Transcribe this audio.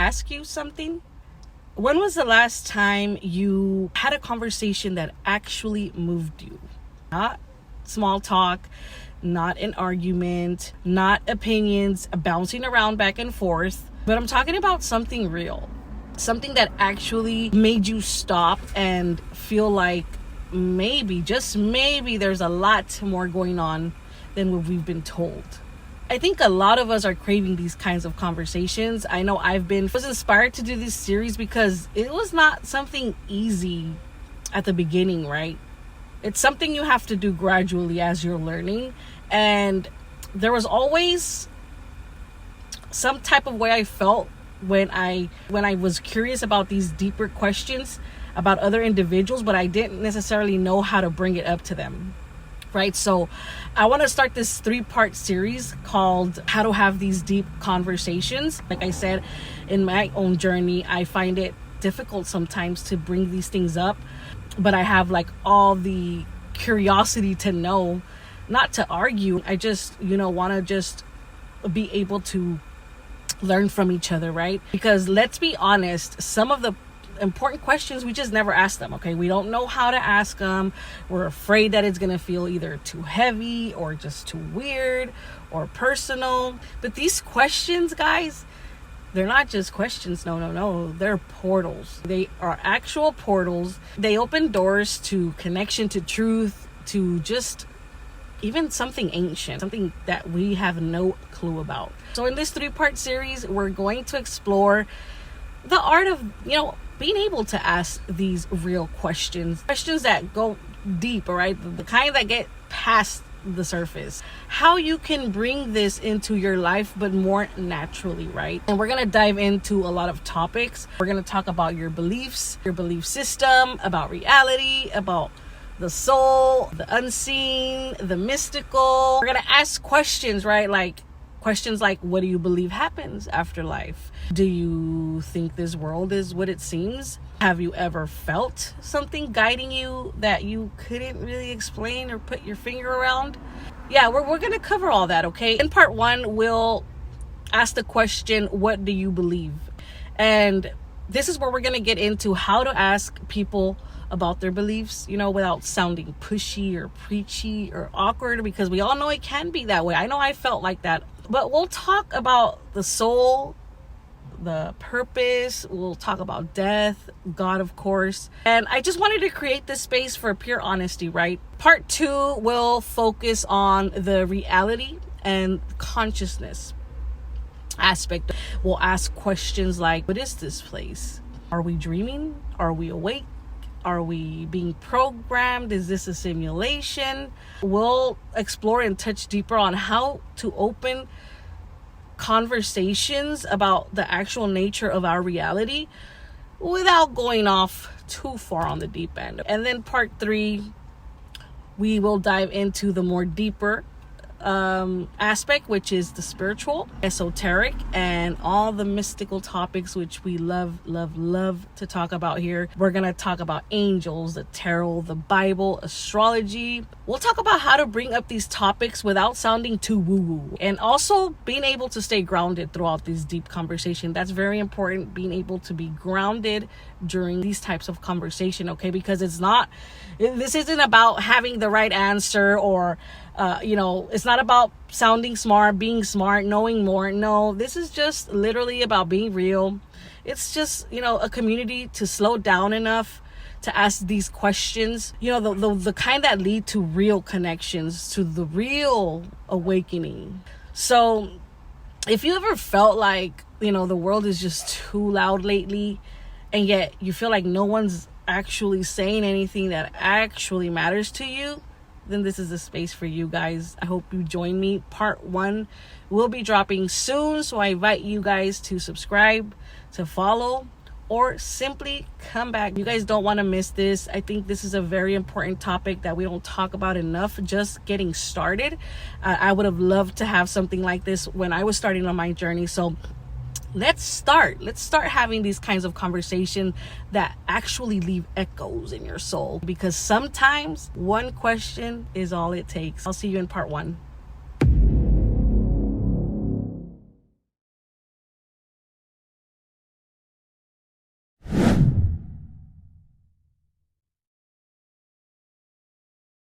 ask you something? When was the last time you had a conversation that actually moved you? Not small talk, not an argument, not opinions bouncing around back and forth, but I'm talking about something real. Something that actually made you stop and feel like maybe, just maybe, there's a lot more going on than what we've been told. I think a lot of us are craving these kinds of conversations. I know was inspired to do this series because it was not something easy at the beginning, right? It's something you have to do gradually as you're learning. And there was always some type of way I felt when I was curious about these deeper questions about other individuals, but I didn't necessarily know how to bring it up to them. Right? So I want to start this 3-part series called How to Have These Deep Conversations. Like I said, in my own journey, I find it difficult sometimes to bring these things up, but I have like all the curiosity to know, not to argue. I just, want to just be able to learn from each other, right? Because let's be honest, some of the important questions we just never ask them. Okay, we don't know how to ask them. We're afraid that it's gonna feel either too heavy or just too weird or personal. But these questions, guys, they're not just questions. No, they're portals. They are actual portals. They open doors to connection, to truth, to just even something ancient, something that we have no clue about. So in this 3-part series, we're going to explore the art of being able to ask these real questions that go deep, all right? The kind that get past the surface. How you can bring this into your life, but more naturally, right? And we're going to dive into a lot of topics. We're going to talk about your beliefs, your belief system, about reality, about the soul, the unseen, the mystical. We're going to ask questions, right? Like questions like, what do you believe happens after life? Do you think this world is what it seems? Have you ever felt something guiding you that you couldn't really explain or put your finger around? Yeah, we're going to cover all that, okay? In part 1, we'll ask the question, what do you believe? And this is where we're going to get into how to ask people about their beliefs, without sounding pushy or preachy or awkward, because we all know it can be that way. I know I felt like that. But we'll talk about the soul, the purpose. We'll talk about death, God, of course. And I just wanted to create this space for pure honesty, right? Part 2 will focus on the reality and consciousness aspect. We'll ask questions like, what is this place? Are we dreaming? Are we awake? Are we being programmed? Is this a simulation? We'll explore and touch deeper on how to open conversations about the actual nature of our reality without going off too far on the deep end. And then part 3, we will dive into the more deeper aspect, which is the spiritual, esoteric, and all the mystical topics which we love to talk about here. We're gonna talk about angels, the tarot, the Bible, astrology. We'll talk about how to bring up these topics without sounding too woo-woo, and also being able to stay grounded throughout these deep conversations. That's very important, being able to be grounded during these types of conversation, okay? Because this isn't about having the right answer or it's not about sounding smart, being smart, knowing more. No, this is just literally about being real. It's just, a community to slow down enough to ask these questions, the kind that lead to real connections, to the real awakening. So if you ever felt like, the world is just too loud lately, and yet you feel like no one's actually saying anything that actually matters to you, then this is the space for you guys. I hope you join me. Part 1 will be dropping soon, so I invite you guys to subscribe, to follow, or simply come back. You guys don't want to miss this. I think this is a very important topic that we don't talk about enough, just getting started. I would have loved to have something like this when I was starting on my journey. So let's start having these kinds of conversations that actually leave echoes in your soul, because sometimes one question is all it takes. I'll see you in part 1.